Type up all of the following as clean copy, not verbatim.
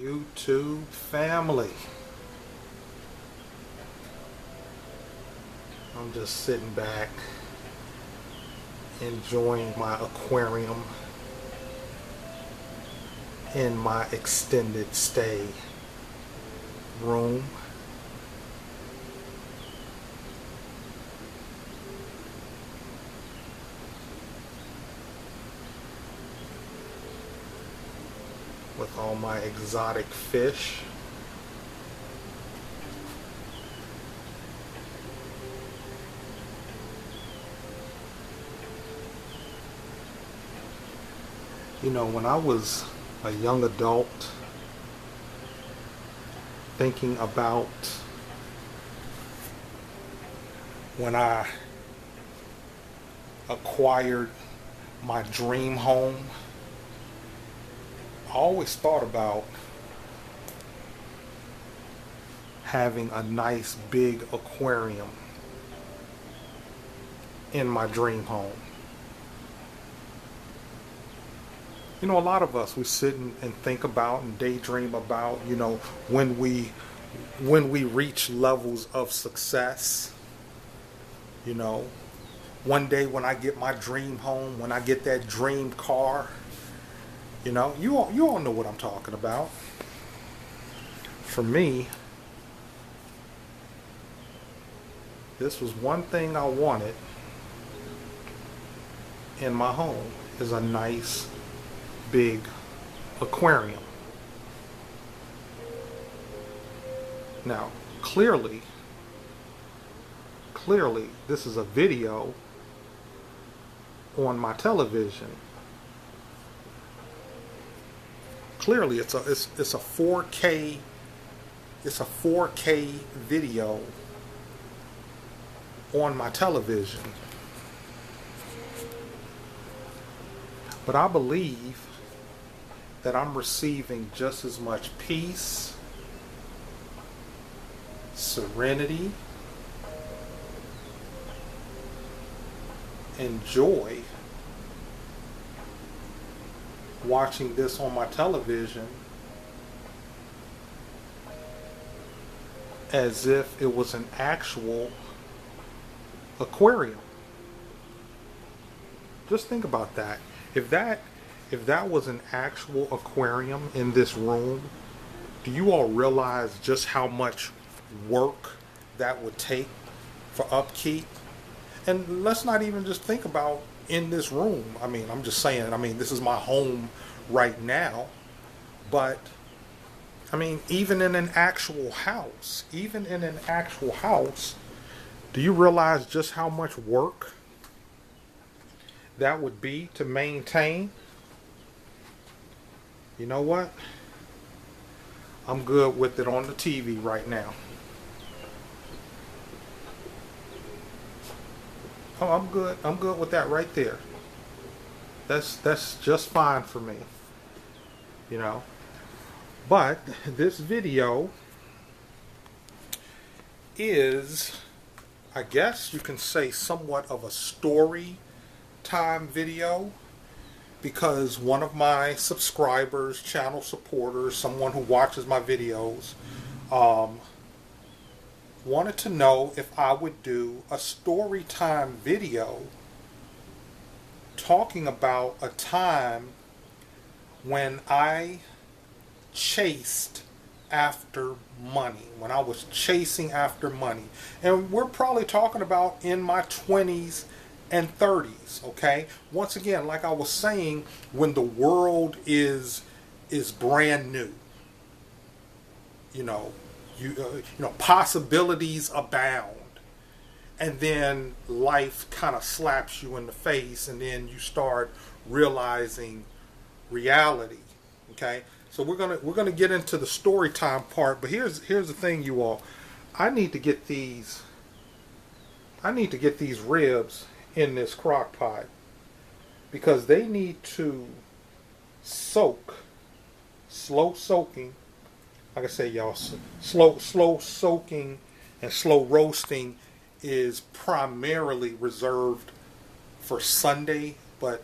YouTube family. I'm just sitting back, enjoying my aquarium in my extended stay room. With all my exotic fish. You know, when I was a young adult, thinking about when I acquired my dream home, I always thought about having a nice big aquarium in my dream home. You know, a lot of us, we sit and think about and daydream about, you know, when we reach levels of success. You know, one day when I get my dream home, when I get that dream car, you know, you all know what I'm talking about. For me, this was one thing I wanted in my home, is a nice big aquarium. Now, clearly, this is a video on my television. Clearly, it's a 4K video on my television. But I believe that I'm receiving just as much peace, serenity, and joy watching this on my television as if it was an actual aquarium. Just think about that. If that was an actual aquarium in this room, do you all realize just how much work that would take for upkeep? And let's not even just think about in this room. I mean, I'm just saying, this is my home right now. But, even in an actual house, do you realize just how much work that would be to maintain? You know what? I'm good with it on the TV right now. Oh, I'm good. I'm good with that right there. That's just fine for me. You know. But this video is, I guess you can say, somewhat of a story time video, because one of my subscribers, channel supporters, someone who watches my videos, wanted to know if I would do a story time video talking about a time when I chased after money, when I was chasing after money. And we're probably talking about in my 20s and 30s, okay? Once again, like I was saying, when the world is brand new, you know, possibilities abound, and then life kind of slaps you in the face, and then you start realizing reality. Okay, so we're gonna get into the story time part, but here's the thing, you all. I need to get these ribs in this crock pot, because they need to soak, slow soaking. Like I say, y'all, slow soaking and slow roasting is primarily reserved for Sunday, but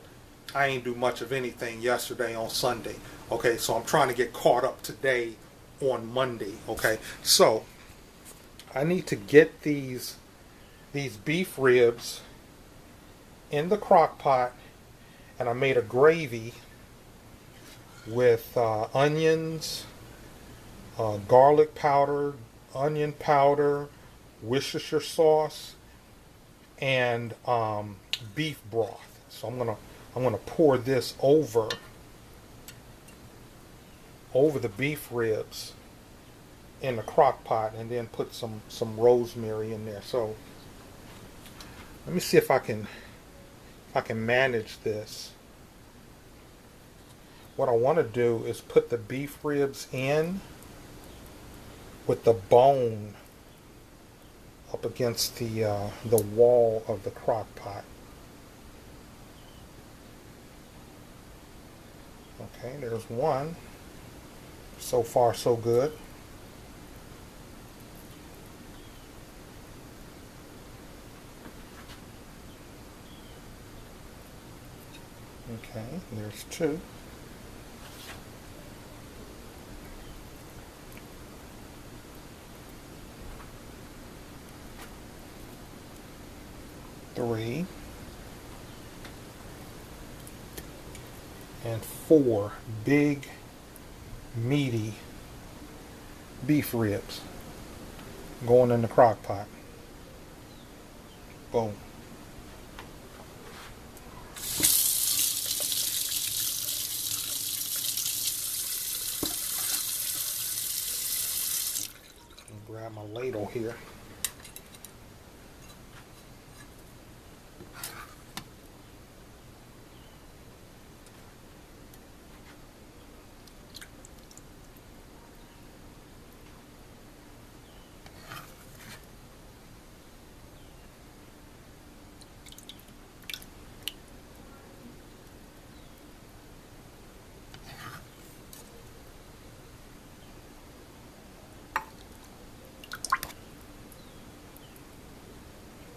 I ain't do much of anything yesterday on Sunday. Okay, so I'm trying to get caught up today on Monday. Okay, so I need to get these beef ribs in the crock pot, and I made a gravy with onions, garlic powder, onion powder, Worcestershire sauce, and beef broth. So I'm gonna pour this over the beef ribs in the crock pot, and then put some rosemary in there. So let me see if I can manage this. What I want to do is put the beef ribs in with the bone up against the wall of the crock pot. Okay, there's one. So far, so good. Okay, there's two. Three. And four big, meaty beef ribs going in the crock pot. Boom. Grab my ladle here.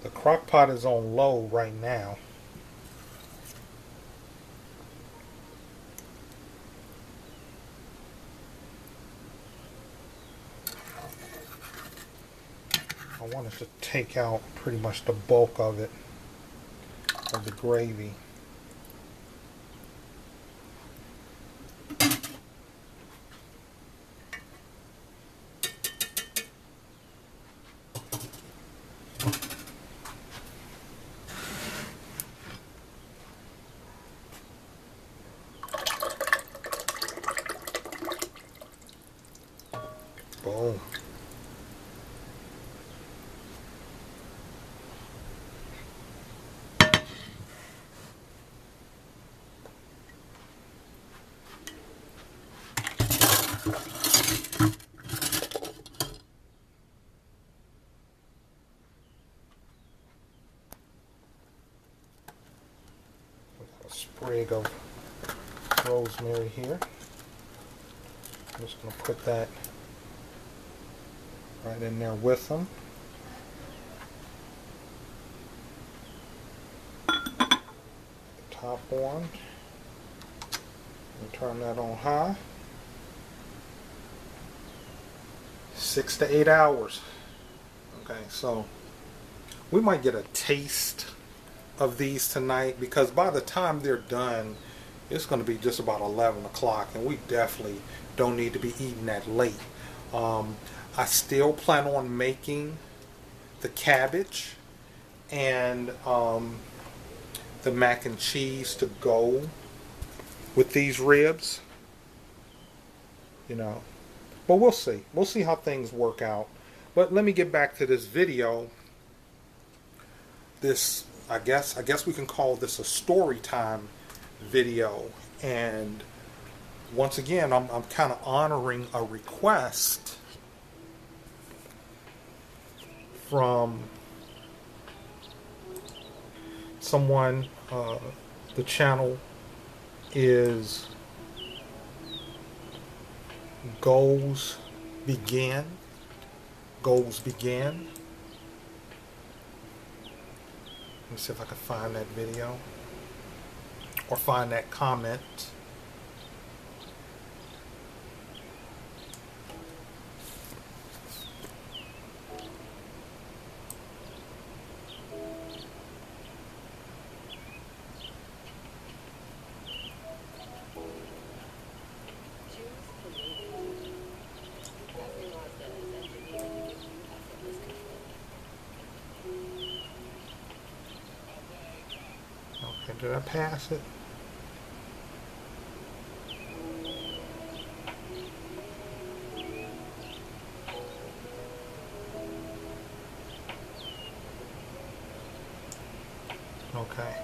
The crock pot is on low right now. I wanted to take out pretty much the bulk of it, of the gravy. Boom. A sprig of rosemary here. I'm just going to put that right in there with them. Top on. And turn that on high. 6 to 8 hours. Okay, so we might get a taste of these tonight, because by the time they're done, it's going to be just about 11 o'clock, and we definitely don't need to be eating that late. I still plan on making the cabbage and the mac and cheese to go with these ribs, you know, but we'll see how things work out. But let me get back to this video. This, I guess we can call this a story time video, and once again I'm kind of honoring a request from someone. The channel is Goals Begin. Let me see if I can find that video. or find that comment. Okay, did I pass it? Okay.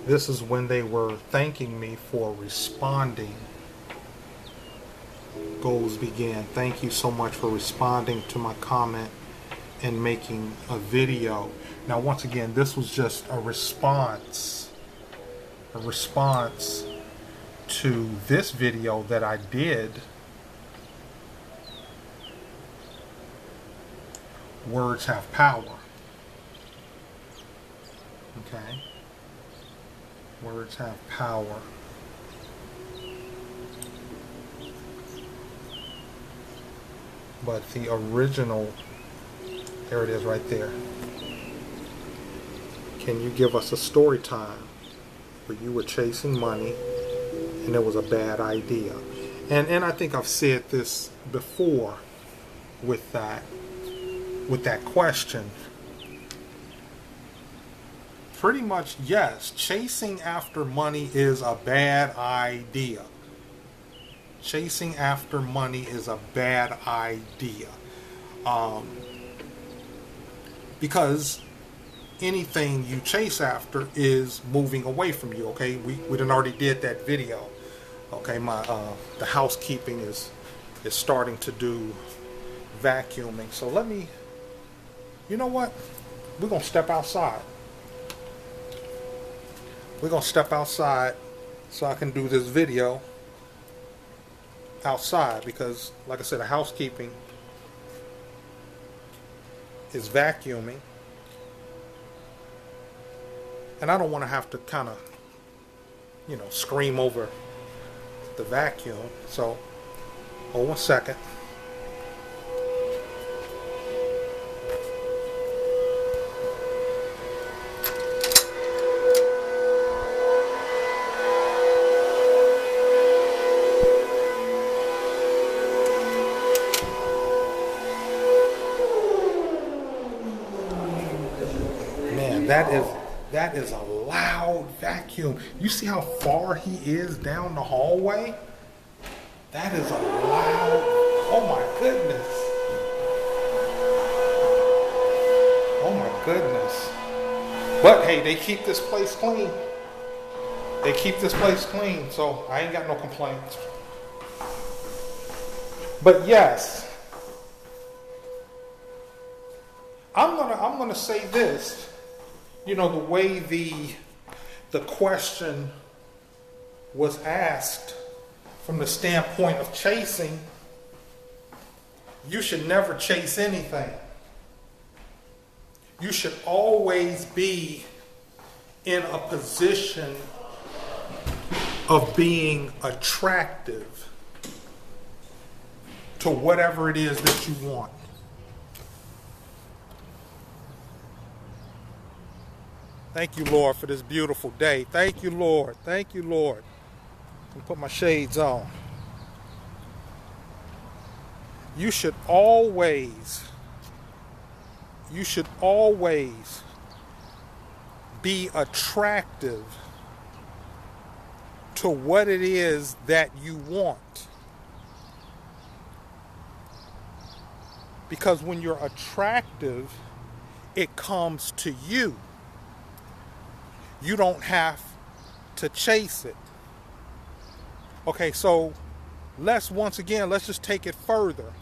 This is when they were thanking me for responding. Goals began. Thank you so much for responding to my comment and making a video. Now, once again, this was just a response to this video that I did. Words have power. Okay? Words have power. But the original, there it is right there. Can you give us a story time where you were chasing money and it was a bad idea? And I think I've said this before with that question. Pretty much, yes, chasing after money is a bad idea. Chasing after money is a bad idea. Because anything you chase after is moving away from you. Okay, we done already did that video. Okay, the housekeeping is starting to do vacuuming. So let me, you know what? We're gonna step outside. We're gonna step outside so I can do this video outside, because like I said, the housekeeping is vacuuming and I don't want to have to kind of, scream over the vacuum. So hold 1 second. That is a loud vacuum. You see how far he is down the hallway? That is a loud, oh my goodness. Oh my goodness. But hey, they keep this place clean. They keep this place clean, so I ain't got no complaints. But yes, I'm gonna say this. The way the question was asked from the standpoint of chasing, you should never chase anything. You should always be in a position of being attractive to whatever it is that you want. Thank you, Lord, for this beautiful day. Thank you, Lord. Thank you, Lord. I'll put my shades on. You should always be attractive to what it is that you want. Because when you're attractive, it comes to you. You don't have to chase it. Okay, so let's just take it further.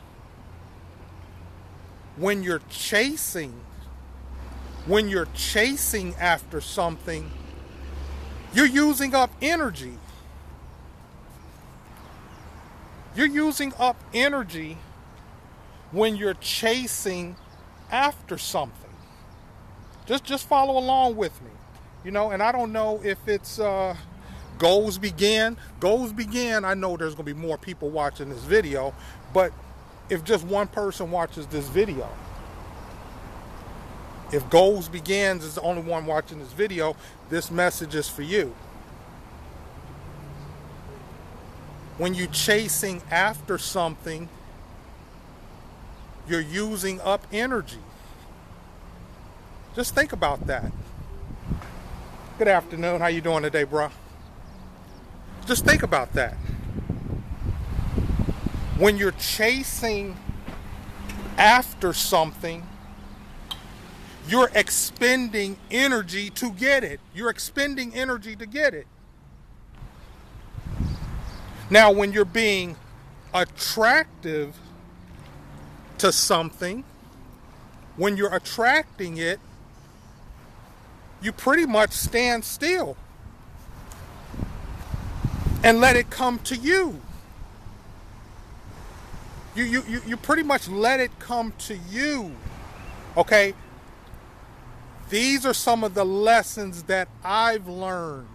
When you're chasing after something, you're using up energy. You're using up energy when you're chasing after something. Just follow along with me. And I don't know if it's Goals Begin. Goals Begin, I know there's going to be more people watching this video, but if just one person watches this video, if Goals Begins is the only one watching this video, this message is for you. When you're chasing after something, you're using up energy. Just think about that. Good afternoon. How you doing today, bro? Just think about that. When you're chasing after something, you're expending energy to get it. You're expending energy to get it. Now, when you're being attractive to something, when you're attracting it, you pretty much stand still and let it come to you. You pretty much let it come to you. Okay? These are some of the lessons that I've learned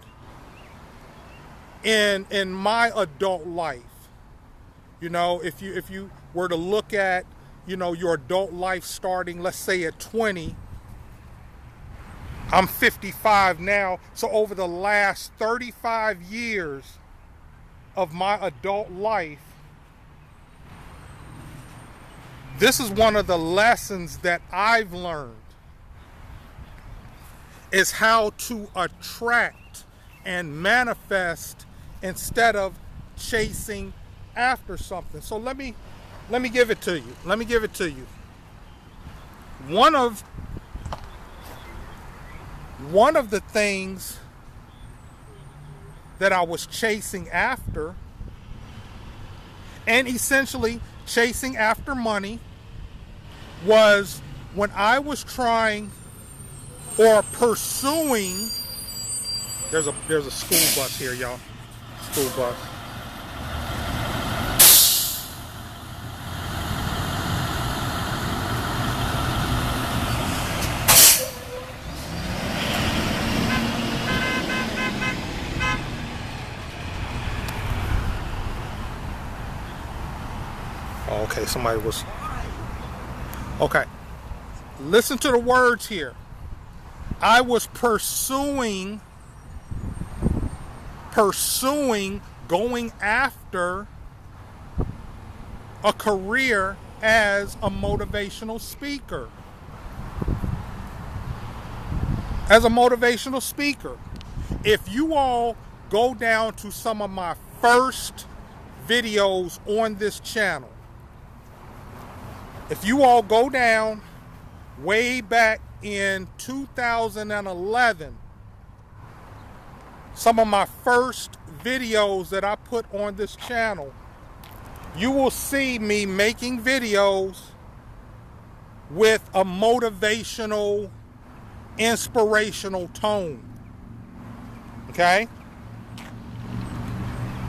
in my adult life. You know, if you were to look at, you know, your adult life starting, let's say at 20, I'm 55 now, so over the last 35 years of my adult life, this is one of the lessons that I've learned, is how to attract and manifest instead of chasing after something. So let me give it to you. Let me give it to you. One of the things that I was chasing after, and essentially chasing after money, was when I was trying or pursuing. There's a school bus here, y'all. School bus. Okay, somebody was... Okay. Listen to the words here. I was pursuing, going after a career as a motivational speaker. As a motivational speaker. If you all go down to some of my first videos on this channel, if you all go down way back in 2011, some of my first videos that I put on this channel, you will see me making videos with a motivational, inspirational tone. Okay?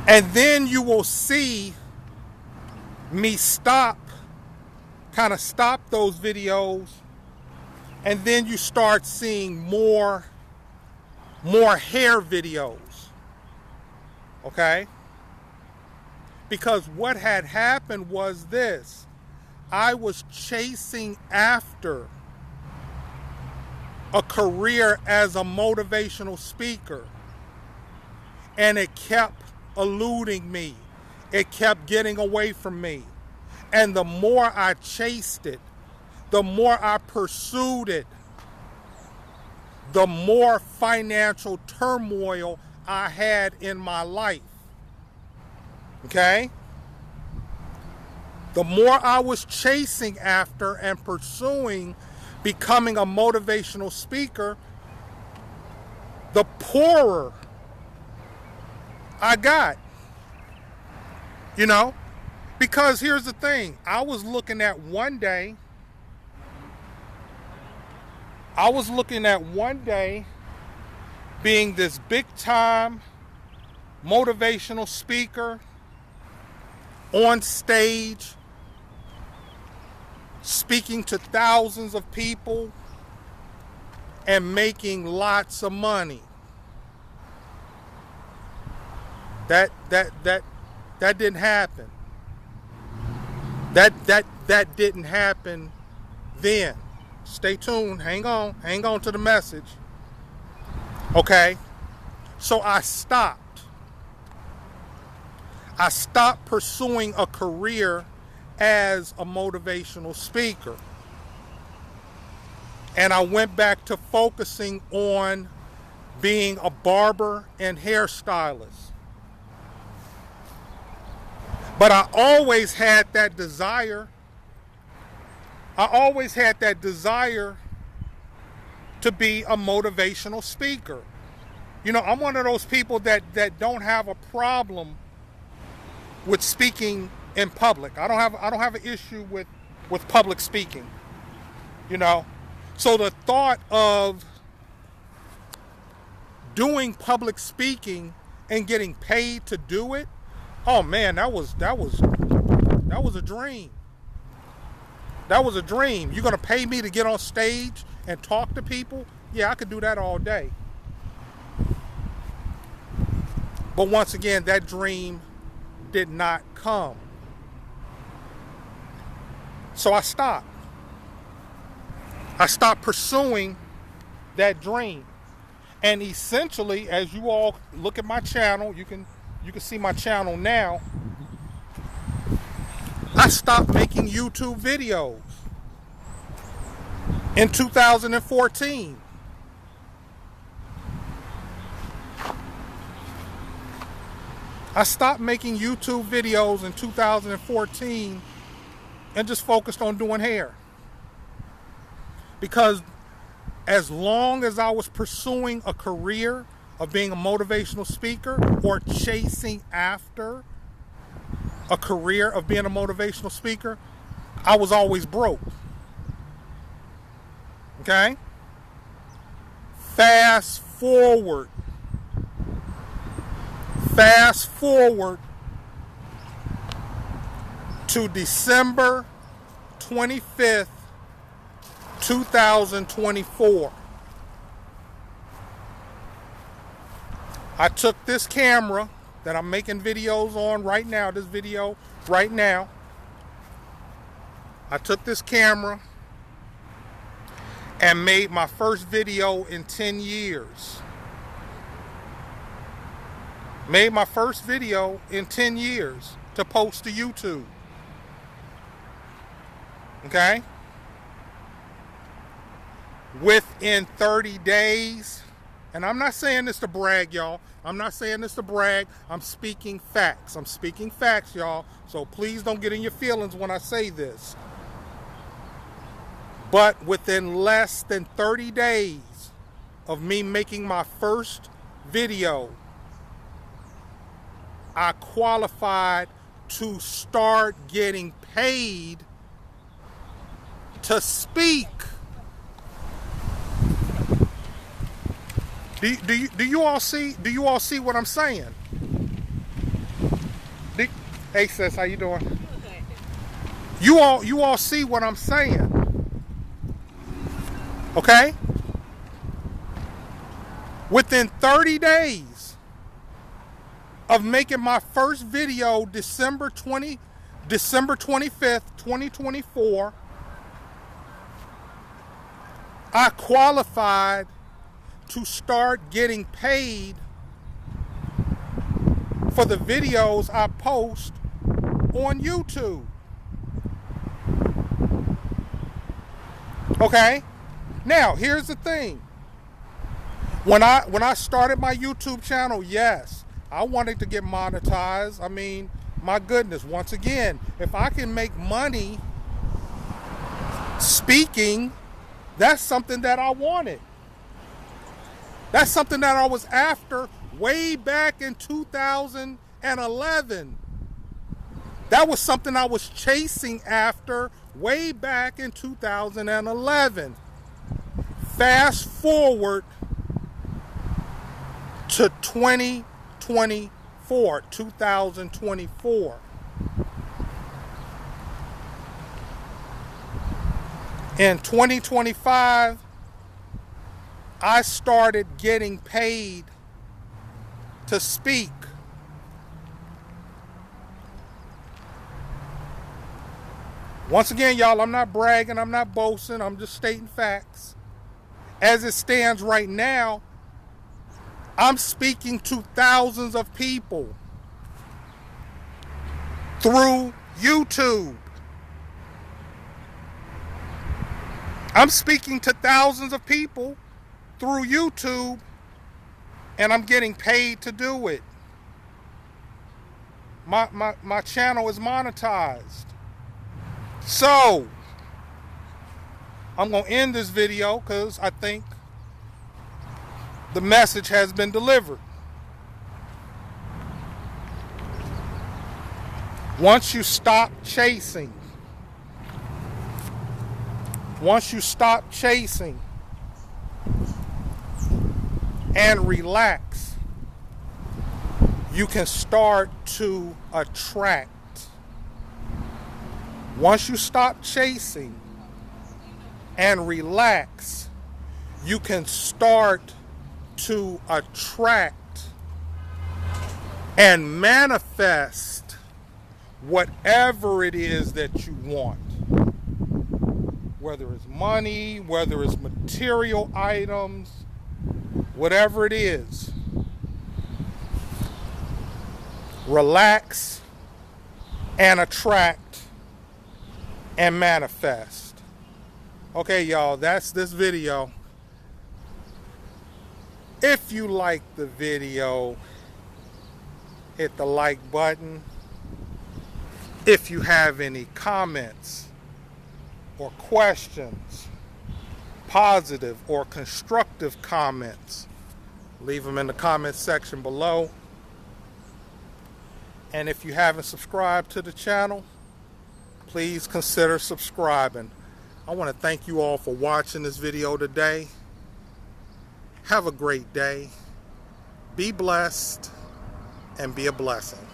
And then you will see me kind of stop those videos, and then you start seeing more hair videos. Okay? Because what had happened was this: I was chasing after a career as a motivational speaker, and it kept eluding me. It kept getting away from me. And the more I chased it, the more I pursued it, the more financial turmoil I had in my life. Okay? The more I was chasing after and pursuing becoming a motivational speaker, the poorer I got. You know? Because here's the thing. I was looking at one day being this big time motivational speaker on stage, speaking to thousands of people and making lots of money. That didn't happen. That didn't happen then. Stay tuned. Hang on to the message. Okay? So I stopped. I stopped pursuing a career as a motivational speaker. And I went back to focusing on being a barber and hairstylist. But I always had that desire. I always had that desire to be a motivational speaker. You know, I'm one of those people that don't have a problem with speaking in public. I don't have an issue with public speaking. You know? So the thought of doing public speaking and getting paid to do it, oh man, that was a dream. That was a dream. You're gonna pay me to get on stage and talk to people? Yeah, I could do that all day. But once again, that dream did not come. So I stopped. I stopped pursuing that dream. And essentially, as you all look at my channel, you can see my channel now. I stopped making YouTube videos in 2014. I stopped making YouTube videos in 2014 and just focused on doing hair. Because as long as I was pursuing a career of being a motivational speaker or chasing after a career of being a motivational speaker, I was always broke. Okay? Fast forward to December 25th, 2024. I took this camera that I'm making videos on right now, this video right now. I took this camera and made my first video in 10 years. Made my first video in 10 years to post to YouTube. Okay? Within 30 days, and I'm not saying this to brag, y'all. I'm not saying this to brag. I'm speaking facts. I'm speaking facts, y'all. So please don't get in your feelings when I say this. But within less than 30 days of me making my first video, I qualified to start getting paid to speak. Do you all see what I'm saying? Hey sis, how you doing? You all see what I'm saying? Okay? Within 30 days of making my first video, December 25th, 2024, I qualified to start getting paid for the videos I post on YouTube. Okay? Now, here's the thing. When I started my YouTube channel, yes, I wanted to get monetized. I mean, my goodness, once again, if I can make money speaking, that's something that I wanted. That's something that I was after way back in 2011. That was something I was chasing after way back in 2011. Fast forward to 2024. In 2025, I started getting paid to speak. Once again, y'all, I'm not bragging, I'm not boasting, I'm just stating facts. As it stands right now, I'm speaking to thousands of people through YouTube. I'm speaking to thousands of people through YouTube, and I'm getting paid to do it. My channel is monetized. So, I'm going to end this video because I think the message has been delivered. Once you stop chasing, and relax, you can start to attract. Once you stop chasing and relax, you can start to attract and manifest whatever it is that you want. Whether it's money, whether it's material items, whatever it is. Relax and attract and manifest. Okay, y'all, that's this video. If you like the video, hit the like button. If you have any comments or questions, positive or constructive comments, leave them in the comment section below. And if you haven't subscribed to the channel, please consider subscribing. I want to thank you all for watching this video today. Have a great day. Be blessed and be a blessing.